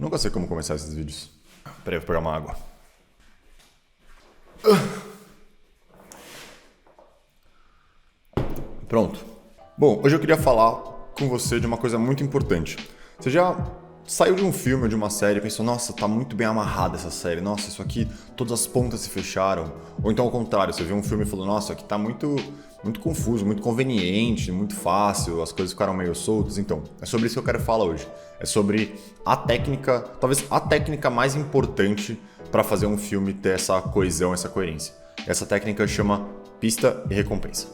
Nunca sei como começar esses vídeos. Peraí, vou pegar uma água. Pronto. Bom, hoje eu queria falar com você de uma coisa muito importante. Você já saiu de um filme ou de uma série e pensou, nossa, tá muito bem amarrada essa série, nossa, isso aqui, todas as pontas se fecharam. Ou então ao contrário, você viu um filme e falou, nossa, aqui tá muito confuso, muito conveniente, muito fácil, as coisas ficaram meio soltas. Então, é sobre isso que eu quero falar hoje. É sobre a técnica, talvez a técnica mais importante para fazer um filme ter essa coesão, essa coerência. Essa técnica chama pista e recompensa.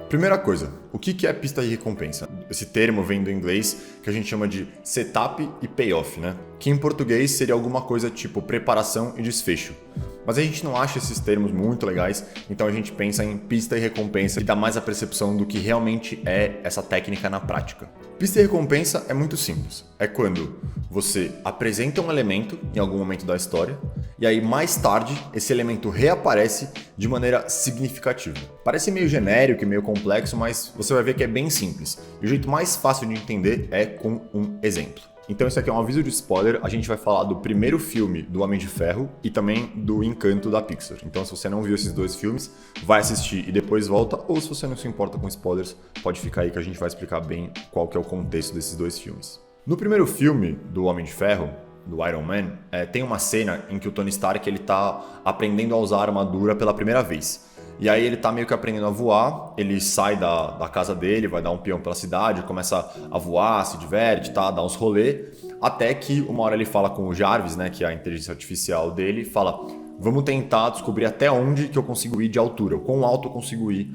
Primeira coisa, o que é pista e recompensa? Esse termo vem do inglês que a gente chama de setup e payoff, né? Que em português seria alguma coisa tipo preparação e desfecho. Mas a gente não acha esses termos muito legais, então a gente pensa em pista e recompensa e dá mais a percepção do que realmente é essa técnica na prática. Pista e recompensa é muito simples. É quando você apresenta um elemento em algum momento da história e aí mais tarde esse elemento reaparece de maneira significativa. Parece meio genérico e meio complexo, mas você vai ver que é bem simples. E o jeito mais fácil de entender é com um exemplo. Então isso aqui é um aviso de spoiler, a gente vai falar do primeiro filme do Homem de Ferro e também do Encanto da Pixar. Então se você não viu esses dois filmes, vai assistir e depois volta, ou se você não se importa com spoilers, pode ficar aí que a gente vai explicar bem qual que é o contexto desses dois filmes. No primeiro filme do Homem de Ferro, do Iron Man, tem uma cena em que o Tony Stark ele tá aprendendo a usar a armadura pela primeira vez. E aí ele tá meio que aprendendo a voar, ele sai da casa dele, vai dar um peão pela cidade, começa a voar, se diverte, tá? Dá uns rolê, até que uma hora ele fala com o Jarvis, né, que é a inteligência artificial dele, fala, vamos tentar descobrir até onde que eu consigo ir de altura, o quão alto eu consigo ir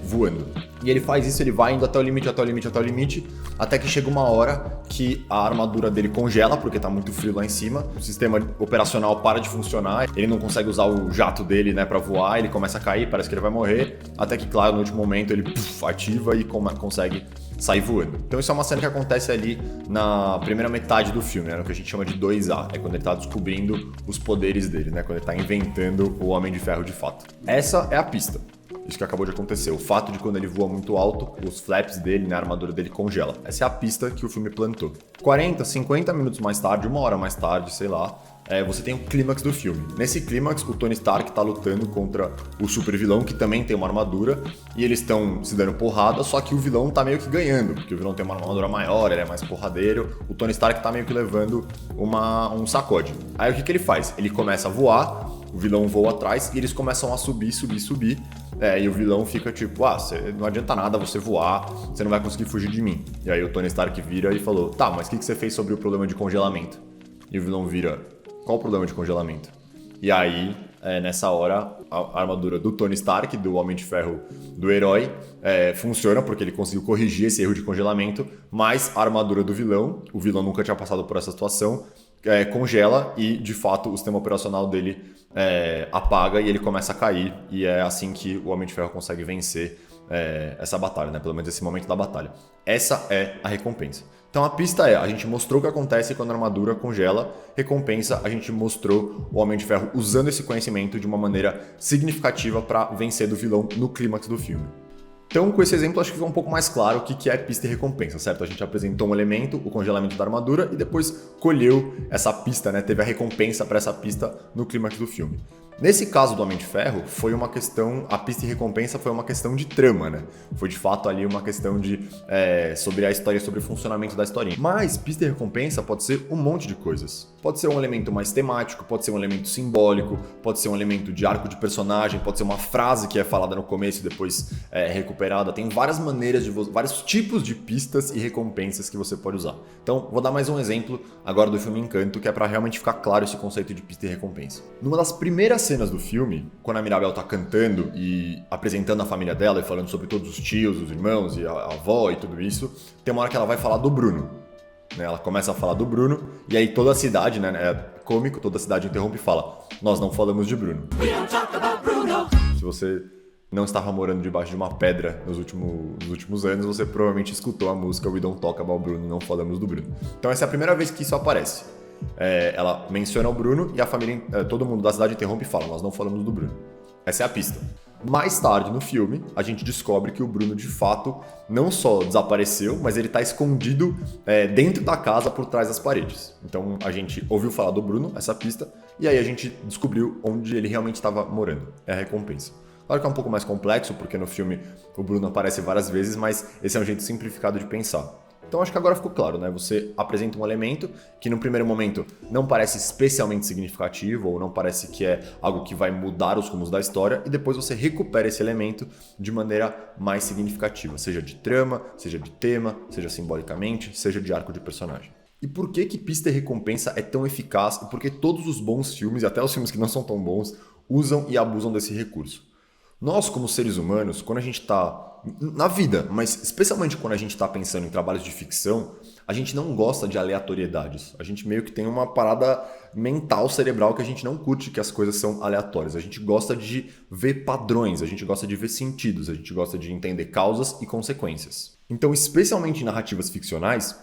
voando. E ele faz isso, ele vai indo até o limite, até o limite, até o limite, até que chega uma hora que a armadura dele congela, porque tá muito frio lá em cima, o sistema operacional para de funcionar, ele não consegue usar o jato dele, né, pra voar, ele começa a cair, parece que ele vai morrer, até que, claro, no último momento ele ativa e consegue sair voando. Então isso é uma cena que acontece ali na primeira metade do filme, né, no que a gente chama de 2A, é quando ele tá descobrindo os poderes dele, né, quando ele tá inventando o Homem de Ferro de fato. Essa é a pista. Isso que acabou de acontecer. O fato de quando ele voa muito alto, os flaps dele, né, a armadura dele congela. Essa é a pista que o filme plantou. 40, 50 minutos mais tarde, uma hora mais tarde, sei lá, você tem o clímax do filme. Nesse clímax, o Tony Stark tá lutando contra o super vilão, que também tem uma armadura, e eles estão se dando porrada, só que o vilão tá meio que ganhando, porque o vilão tem uma armadura maior, ele é mais porradeiro, o Tony Stark tá meio que levando um sacode. Aí o que ele faz? Ele começa a voar, o vilão voa atrás, e eles começam a subir, e o vilão fica tipo, não adianta nada você voar, você não vai conseguir fugir de mim. E aí o Tony Stark vira e falou, tá, mas o que você fez sobre o problema de congelamento? E o vilão vira, qual o problema de congelamento? E aí, nessa hora, a armadura do Tony Stark, do Homem de Ferro, do herói, funciona porque ele conseguiu corrigir esse erro de congelamento, mas a armadura do vilão, o vilão nunca tinha passado por essa situação, congela e, de fato, o sistema operacional dele apaga e ele começa a cair. E é assim que o Homem de Ferro consegue vencer essa batalha, né? Pelo menos esse momento da batalha. Essa é a recompensa. Então a pista a gente mostrou o que acontece quando a armadura congela. Recompensa, a gente mostrou o Homem de Ferro usando esse conhecimento de uma maneira significativa para vencer do vilão no clímax do filme. Então, com esse exemplo, acho que ficou um pouco mais claro o que é pista e recompensa, certo? A gente apresentou um elemento, o congelamento da armadura, e depois colheu essa pista, né? Teve a recompensa para essa pista no clímax do filme. Nesse caso do Homem de Ferro, foi uma questão, a pista e recompensa foi uma questão de trama, né? Foi de fato ali uma questão sobre a história, sobre o funcionamento da historinha. Mas pista e recompensa pode ser um monte de coisas. Pode ser um elemento mais temático, pode ser um elemento simbólico, pode ser um elemento de arco de personagem, pode ser uma frase que é falada no começo e depois recuperada. Tem várias maneiras, vários tipos de pistas e recompensas que você pode usar. Então, vou dar mais um exemplo agora do filme Encanto, que é para realmente ficar claro esse conceito de pista e recompensa. Numa das primeiras cenas do filme, quando a Mirabel tá cantando e apresentando a família dela e falando sobre todos os tios, os irmãos e a avó e tudo isso, tem uma hora que ela vai falar do Bruno. Ela começa a falar do Bruno e aí toda a cidade, né, é cômico, toda a cidade interrompe e fala, nós não falamos de Bruno. Se você não estava morando debaixo de uma pedra nos últimos anos, você provavelmente escutou a música We Don't Talk About Bruno, não falamos do Bruno. Então essa é a primeira vez que isso aparece. Ela menciona o Bruno e a família, todo mundo da cidade interrompe e fala, nós não falamos do Bruno. Essa é a pista. Mais tarde no filme, a gente descobre que o Bruno, de fato, não só desapareceu, mas ele está escondido dentro da casa por trás das paredes. Então a gente ouviu falar do Bruno, essa pista, e aí a gente descobriu onde ele realmente estava morando. É a recompensa. Claro que é um pouco mais complexo, porque no filme o Bruno aparece várias vezes, mas esse é um jeito simplificado de pensar. Então acho que agora ficou claro, né? Você apresenta um elemento que no primeiro momento não parece especialmente significativo ou não parece que é algo que vai mudar os rumos da história e depois você recupera esse elemento de maneira mais significativa, seja de trama, seja de tema, seja simbolicamente, seja de arco de personagem. E por que pista e recompensa é tão eficaz e por que todos os bons filmes, e até os filmes que não são tão bons, usam e abusam desse recurso? Nós, como seres humanos, quando a gente está na vida, mas especialmente quando a gente está pensando em trabalhos de ficção, a gente não gosta de aleatoriedades. A gente meio que tem uma parada mental, cerebral, que a gente não curte que as coisas são aleatórias. A gente gosta de ver padrões, a gente gosta de ver sentidos, a gente gosta de entender causas e consequências. Então, especialmente em narrativas ficcionais,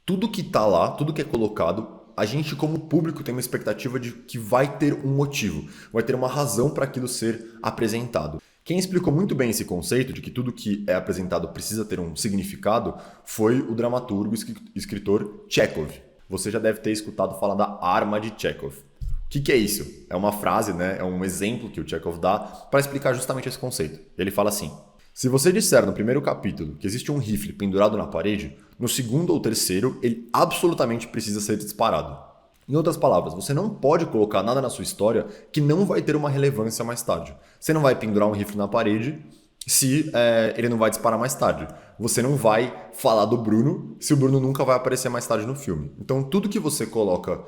tudo que está lá, tudo que é colocado, a gente como público tem uma expectativa de que vai ter um motivo, vai ter uma razão para aquilo ser apresentado. Quem explicou muito bem esse conceito de que tudo que é apresentado precisa ter um significado foi o dramaturgo e escritor Chekhov. Você já deve ter escutado falar da arma de Chekhov. O que é isso? É uma frase, né? É um exemplo que o Chekhov dá para explicar justamente esse conceito. Ele fala assim: se você disser no primeiro capítulo que existe um rifle pendurado na parede, no segundo ou terceiro ele absolutamente precisa ser disparado. Em outras palavras, você não pode colocar nada na sua história que não vai ter uma relevância mais tarde. Você não vai pendurar um rifle na parede se ele não vai disparar mais tarde. Você não vai falar do Bruno se o Bruno nunca vai aparecer mais tarde no filme. Então tudo que você coloca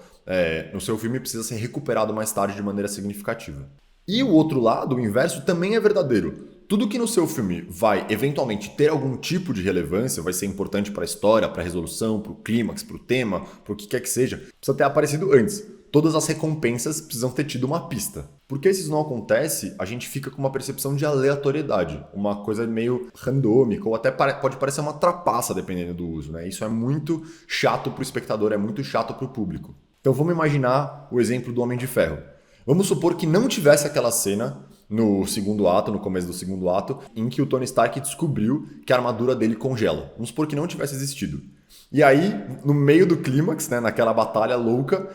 no seu filme precisa ser recuperado mais tarde de maneira significativa. E o outro lado, o inverso, também é verdadeiro. Tudo que no seu filme vai eventualmente ter algum tipo de relevância, vai ser importante para a história, para a resolução, para o clímax, para o tema, para o que quer que seja, precisa ter aparecido antes. Todas as recompensas precisam ter tido uma pista. Porque se isso não acontece, a gente fica com uma percepção de aleatoriedade, uma coisa meio randômica, ou até pode parecer uma trapaça dependendo do uso, né? Isso é muito chato para o espectador, é muito chato para o público. Então vamos imaginar o exemplo do Homem de Ferro. Vamos supor que não tivesse aquela cena no segundo ato, no começo do segundo ato, em que o Tony Stark descobriu que a armadura dele congela. Vamos supor que não tivesse existido. E aí, no meio do clímax, né, naquela batalha louca,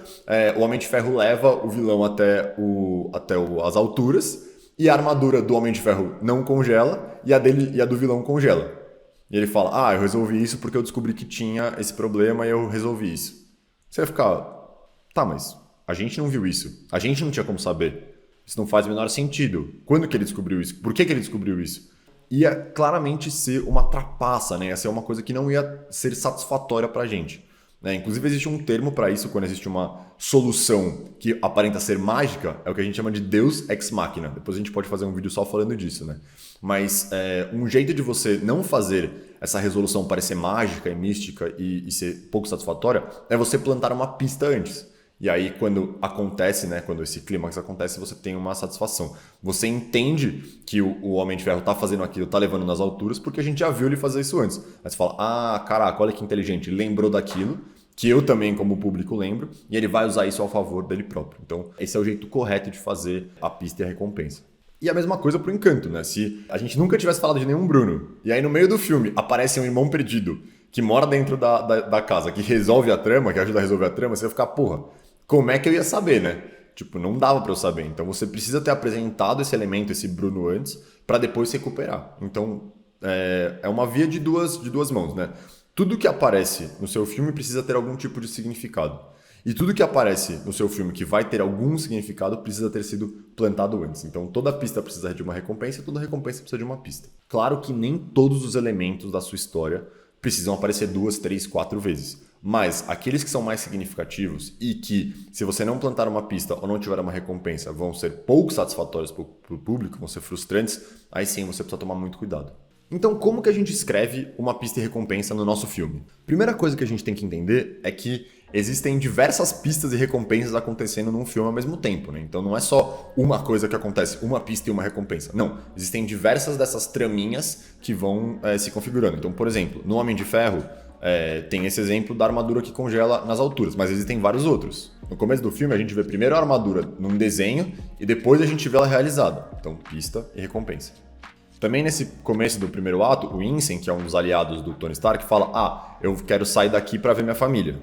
o Homem de Ferro leva o vilão até as alturas, e a armadura do Homem de Ferro não congela, e a do vilão congela. E ele fala, eu resolvi isso porque eu descobri que tinha esse problema e eu resolvi isso. Você vai ficar, tá, mas a gente não viu isso. A gente não tinha como saber. Isso não faz o menor sentido. Quando que ele descobriu isso? Por que ele descobriu isso? Ia claramente ser uma trapaça, né? Ia ser uma coisa que não ia ser satisfatória pra gente. Né? Inclusive existe um termo para isso quando existe uma solução que aparenta ser mágica, é o que a gente chama de Deus Ex Machina. Depois a gente pode fazer um vídeo só falando disso, né? Mas um jeito de você não fazer essa resolução parecer mágica e mística e ser pouco satisfatória é você plantar uma pista antes. E aí, quando acontece, né, quando esse clímax acontece, você tem uma satisfação. Você entende que o Homem de Ferro tá fazendo aquilo, tá levando nas alturas, porque a gente já viu ele fazer isso antes. Aí você fala, caraca, olha que inteligente, lembrou daquilo, que eu também, como público, lembro, e ele vai usar isso ao favor dele próprio. Então, esse é o jeito correto de fazer a pista e a recompensa. E a mesma coisa pro Encanto, né? Se a gente nunca tivesse falado de nenhum Bruno, e aí no meio do filme aparece um irmão perdido, que mora dentro da casa, que resolve a trama, que ajuda a resolver a trama, você vai ficar, porra, como é que eu ia saber, né? Tipo, não dava pra eu saber. Então você precisa ter apresentado esse elemento, esse Bruno antes, pra depois recuperar. Então é uma via de duas mãos, né? Tudo que aparece no seu filme precisa ter algum tipo de significado. E tudo que aparece no seu filme que vai ter algum significado precisa ter sido plantado antes. Então toda pista precisa de uma recompensa e toda recompensa precisa de uma pista. Claro que nem todos os elementos da sua história precisam aparecer 2, 3, 4 vezes. Mas aqueles que são mais significativos e que, se você não plantar uma pista ou não tiver uma recompensa, vão ser pouco satisfatórios para o público, vão ser frustrantes, aí sim você precisa tomar muito cuidado. Então, como que a gente escreve uma pista e recompensa no nosso filme? Primeira coisa que a gente tem que entender é que existem diversas pistas e recompensas acontecendo num filme ao mesmo tempo, né? Então não é só uma coisa que acontece, uma pista e uma recompensa. Não, existem diversas dessas traminhas que vão se configurando. Então, por exemplo, no Homem de Ferro, Tem esse exemplo da armadura que congela nas alturas, mas existem vários outros. No começo do filme, a gente vê primeiro a armadura num desenho e depois a gente vê ela realizada. Então, pista e recompensa. Também nesse começo do primeiro ato, o Yinsen, que é um dos aliados do Tony Stark, fala: eu quero sair daqui para ver minha família.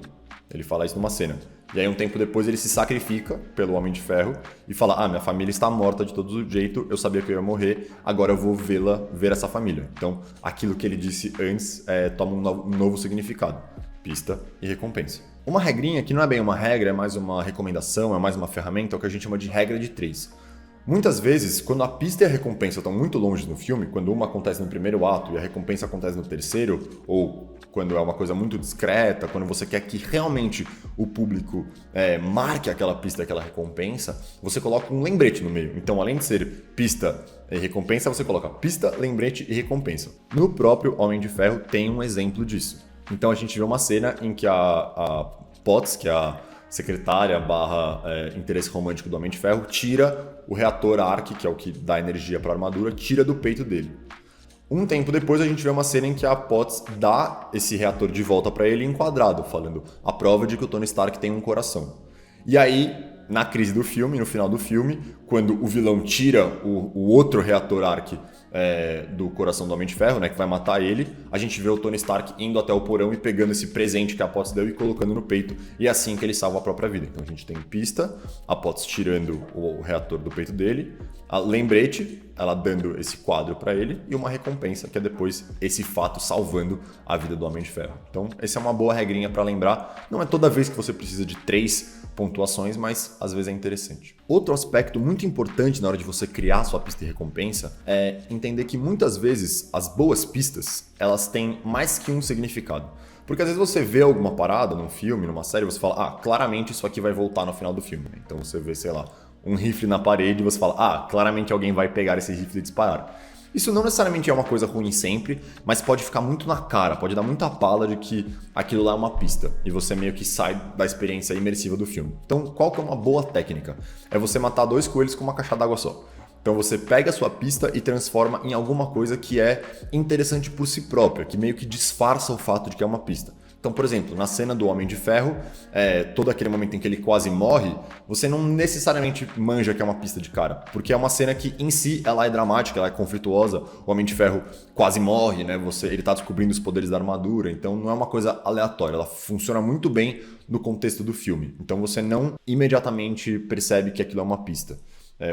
Ele fala isso numa cena. E aí um tempo depois ele se sacrifica pelo Homem de Ferro e fala: minha família está morta de todo jeito, eu sabia que eu ia morrer, agora eu vou ver essa família. Então, aquilo que ele disse antes toma um novo significado. Pista e recompensa. Uma regrinha que não é bem uma regra, é mais uma recomendação, é mais uma ferramenta, é o que a gente chama de regra de 3. Muitas vezes, quando a pista e a recompensa estão muito longe no filme, quando uma acontece no primeiro ato e a recompensa acontece no terceiro, ou quando é uma coisa muito discreta, quando você quer que realmente o público marque aquela pista e aquela recompensa, você coloca um lembrete no meio. Então, além de ser pista e recompensa, você coloca pista, lembrete e recompensa. No próprio Homem de Ferro tem um exemplo disso. Então, a gente vê uma cena em que a Potts, que é a secretária / interesse romântico do Homem de Ferro, tira o reator Arc, que é o que dá energia para a armadura, tira do peito dele. Um tempo depois a gente vê uma cena em que a Potts dá esse reator de volta para ele enquadrado, falando a prova de que o Tony Stark tem um coração. E aí, na crise do filme, no final do filme, quando o vilão tira o outro reator Arc do coração do Homem de Ferro, né, que vai matar ele, a gente vê o Tony Stark indo até o porão e pegando esse presente que a Potts deu e colocando no peito, e é assim que ele salva a própria vida. Então a gente tem pista, a Potts tirando o reator do peito dele, a lembrete, ela dando esse quadro para ele, e uma recompensa, que é depois esse fato salvando a vida do Homem de Ferro. Então essa é uma boa regrinha para lembrar. Não é toda vez que você precisa de 3 pontuações, mas às vezes é interessante. Outro aspecto muito importante na hora de você criar sua pista e recompensa é entender que muitas vezes as boas pistas, elas têm mais que um significado. Porque às vezes você vê alguma parada num filme, numa série, você fala: claramente isso aqui vai voltar no final do filme. Então você vê, sei lá, um rifle na parede e você fala: claramente alguém vai pegar esse rifle e disparar. Isso não necessariamente é uma coisa ruim sempre, mas pode ficar muito na cara, pode dar muita pala de que aquilo lá é uma pista e você meio que sai da experiência imersiva do filme. Então, qual que é uma boa técnica? É você matar 2 coelhos com uma caixa d'água só. Então você pega a sua pista e transforma em alguma coisa que é interessante por si própria, que meio que disfarça o fato de que é uma pista. Então, por exemplo, na cena do Homem de Ferro, todo aquele momento em que ele quase morre, você não necessariamente manja que é uma pista de cara, porque é uma cena que em si ela é dramática, ela é conflituosa, o Homem de Ferro quase morre, né? Ele tá descobrindo os poderes da armadura, então não é uma coisa aleatória, ela funciona muito bem no contexto do filme. Então você não imediatamente percebe que aquilo é uma pista.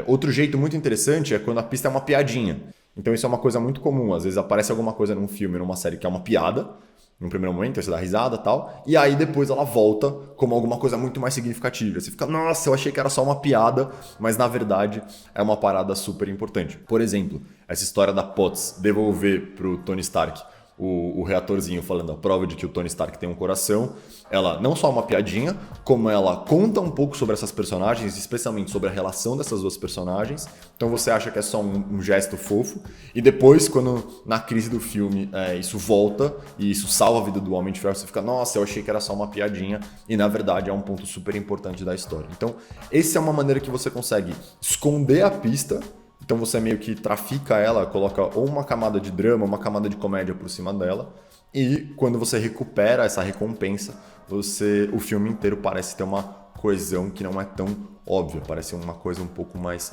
Outro jeito muito interessante é quando a pista é uma piadinha. Então isso é uma coisa muito comum, às vezes aparece alguma coisa num filme, numa série que é uma piada, no primeiro momento, aí você dá risada e tal, e aí depois ela volta como alguma coisa muito mais significativa. Você fica: nossa, eu achei que era só uma piada, mas na verdade é uma parada super importante. Por exemplo, essa história da Potts devolver pro Tony Stark o reatorzinho falando a prova de que o Tony Stark tem um coração, ela não só é uma piadinha, como ela conta um pouco sobre essas personagens, especialmente sobre a relação dessas duas personagens. Então você acha que é só um gesto fofo, e depois, quando na crise do filme isso volta e isso salva a vida do Homem de Ferro, você fica: nossa, eu achei que era só uma piadinha, e na verdade é um ponto super importante da história. Então essa é uma maneira que você consegue esconder a pista. Então você meio que trafica ela, coloca ou uma camada de drama, uma camada de comédia por cima dela, e quando você recupera essa recompensa, o filme inteiro parece ter uma coesão que não é tão óbvia, parece uma coisa um pouco mais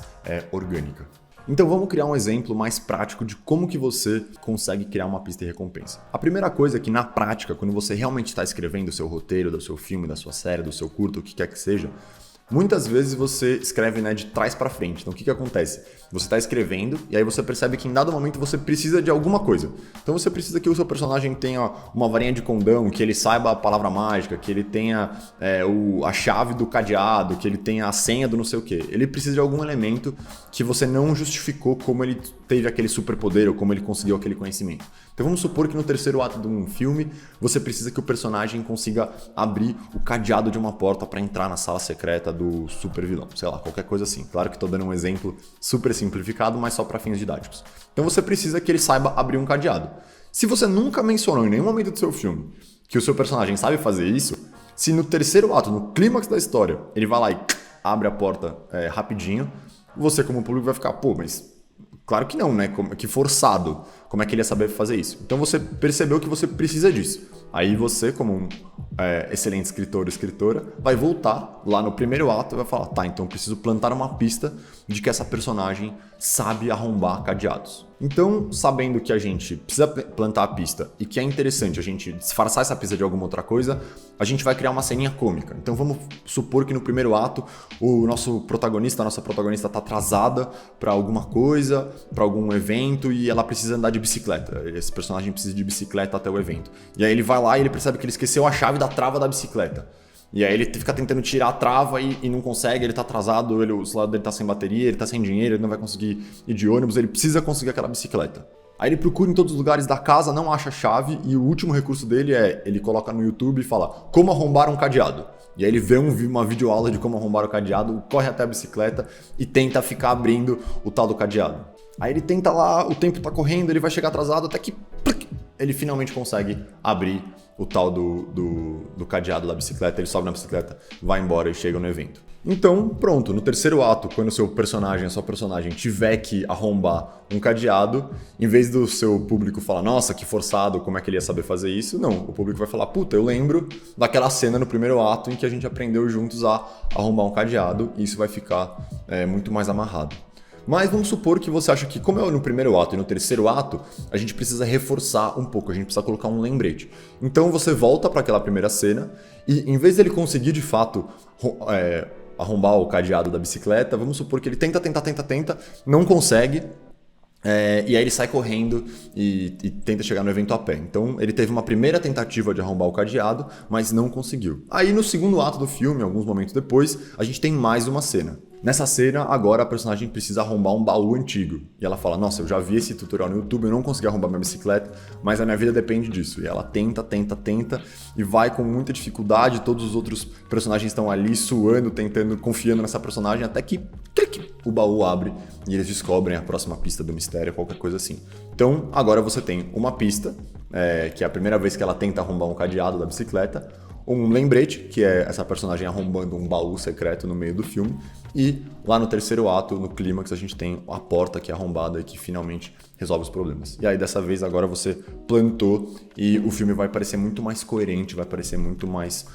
orgânica. Então vamos criar um exemplo mais prático de como que você consegue criar uma pista de recompensa. A primeira coisa é que na prática, quando você realmente está escrevendo o seu roteiro, do seu filme, da sua série, do seu curto, o que quer que seja, muitas vezes você escreve de trás para frente. Então o que acontece? Você está escrevendo e aí você percebe que em dado momento você precisa de alguma coisa. Então você precisa que o seu personagem tenha uma varinha de condão, que ele saiba a palavra mágica, que ele tenha a chave do cadeado, que ele tenha a senha do não sei o quê. Ele precisa de algum elemento que você não justificou como ele teve aquele superpoder ou como ele conseguiu aquele conhecimento. Então vamos supor que no terceiro ato de um filme você precisa que o personagem consiga abrir o cadeado de uma porta para entrar na sala secreta do super vilão, sei lá, qualquer coisa assim. Claro que estou dando um exemplo super simplificado, mas só para fins didáticos. Então você precisa que ele saiba abrir um cadeado. Se você nunca mencionou em nenhum momento do seu filme que o seu personagem sabe fazer isso, se no terceiro ato, no clímax da história, ele vai lá e abre a porta rapidinho, você como público vai ficar: pô, mas claro que não, né? Que forçado. como é que ele ia saber fazer isso. Então você percebeu que você precisa disso. Aí você, como um excelente escritor ou escritora, vai voltar lá no primeiro ato e vai falar, tá, então eu preciso plantar uma pista de que essa personagem sabe arrombar cadeados. Então, sabendo que a gente precisa plantar a pista e que é interessante a gente disfarçar essa pista de alguma outra coisa, a gente vai criar uma ceninha cômica. Então vamos supor que no primeiro ato o nosso protagonista, a nossa protagonista está atrasada para alguma coisa, para algum evento e ela precisa andar de bicicleta. Esse personagem precisa de bicicleta até o evento. E aí ele vai lá e ele percebe que ele esqueceu a chave da trava da bicicleta. E aí ele fica tentando tirar a trava e não consegue, ele tá atrasado, o celular dele tá sem bateria, ele tá sem dinheiro, ele não vai conseguir ir de ônibus, ele precisa conseguir aquela bicicleta. Aí ele procura em todos os lugares da casa, não acha a chave e o último recurso dele é, ele coloca no YouTube e fala, como arrombar um cadeado. E aí ele vê uma videoaula de como arrombar o cadeado, corre até a bicicleta e tenta ficar abrindo o tal do cadeado. Aí ele tenta lá, o tempo tá correndo, ele vai chegar atrasado até que ele finalmente consegue abrir o tal do cadeado da bicicleta, ele sobe na bicicleta, vai embora e chega no evento. Então, pronto, no terceiro ato, quando o seu personagem, a sua personagem tiver que arrombar um cadeado, em vez do seu público falar, nossa, que forçado, como é que ele ia saber fazer isso? Não, o público vai falar, puta, eu lembro daquela cena no primeiro ato em que a gente aprendeu juntos a arrombar um cadeado e isso vai ficar muito mais amarrado. Mas vamos supor que você acha que, como é no primeiro ato e no terceiro ato, a gente precisa reforçar um pouco, a gente precisa colocar um lembrete. Então você volta para aquela primeira cena e, em vez dele conseguir de fato arrombar o cadeado da bicicleta, vamos supor que ele tenta, não consegue. E aí ele sai correndo e tenta chegar no evento a pé. Então ele teve uma primeira tentativa de arrombar o cadeado, mas não conseguiu. Aí no segundo ato do filme, alguns momentos depois, a gente tem mais uma cena. Nessa cena, agora a personagem precisa arrombar um baú antigo. E ela fala, nossa, eu já vi esse tutorial no YouTube, eu não consegui arrombar minha bicicleta, mas a minha vida depende disso. E ela tenta, e vai com muita dificuldade, todos os outros personagens estão ali suando, tentando, confiando nessa personagem, até que o baú abre e eles descobrem a próxima pista do mistério, qualquer coisa assim. Então, agora você tem uma pista, que é a primeira vez que ela tenta arrombar um cadeado da bicicleta, um lembrete, que é essa personagem arrombando um baú secreto no meio do filme, e lá no terceiro ato, no clímax, a gente tem a porta que é arrombada e que finalmente resolve os problemas. E aí dessa vez agora você plantou e o filme vai parecer muito mais coerente, vai parecer muito mais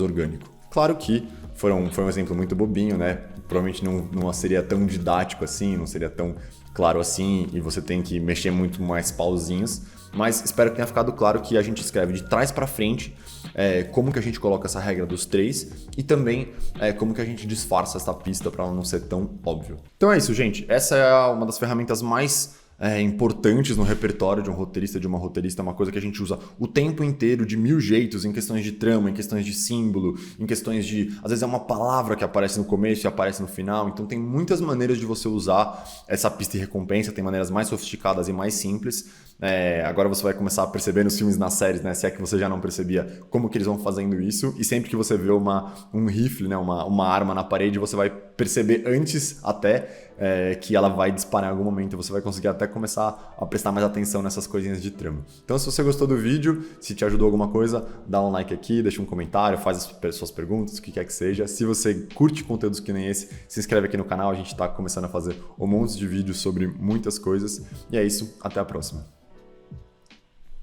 orgânico. Claro que foi um exemplo muito bobinho, né? Provavelmente não seria tão didático assim, não seria tão claro assim, e você tem que mexer muito mais pauzinhos, mas espero que tenha ficado claro que a gente escreve de trás para frente como que a gente coloca essa regra dos 3 e também como que a gente disfarça essa pista para ela não ser tão óbvio. Então é isso, gente. Essa é uma das ferramentas mais importantes no repertório de um roteirista, de uma roteirista, uma coisa que a gente usa o tempo inteiro, de 1000 jeitos, em questões de trama, em questões de símbolo, em questões de... Às vezes é uma palavra que aparece no começo e aparece no final, então tem muitas maneiras de você usar essa pista e recompensa, tem maneiras mais sofisticadas e mais simples. Agora você vai começar a perceber nos filmes, nas séries, né, se é que você já não percebia como que eles vão fazendo isso, e sempre que você vê um rifle, né, uma arma na parede, você vai perceber antes até que ela vai disparar em algum momento, você vai conseguir até começar a prestar mais atenção nessas coisinhas de trama. Então se você gostou do vídeo, se te ajudou alguma coisa, dá um like aqui, deixa um comentário, faz as suas perguntas, o que quer que seja. Se você curte conteúdos que nem esse, se inscreve aqui no canal, a gente está começando a fazer um monte de vídeos sobre muitas coisas. E é isso, até a próxima.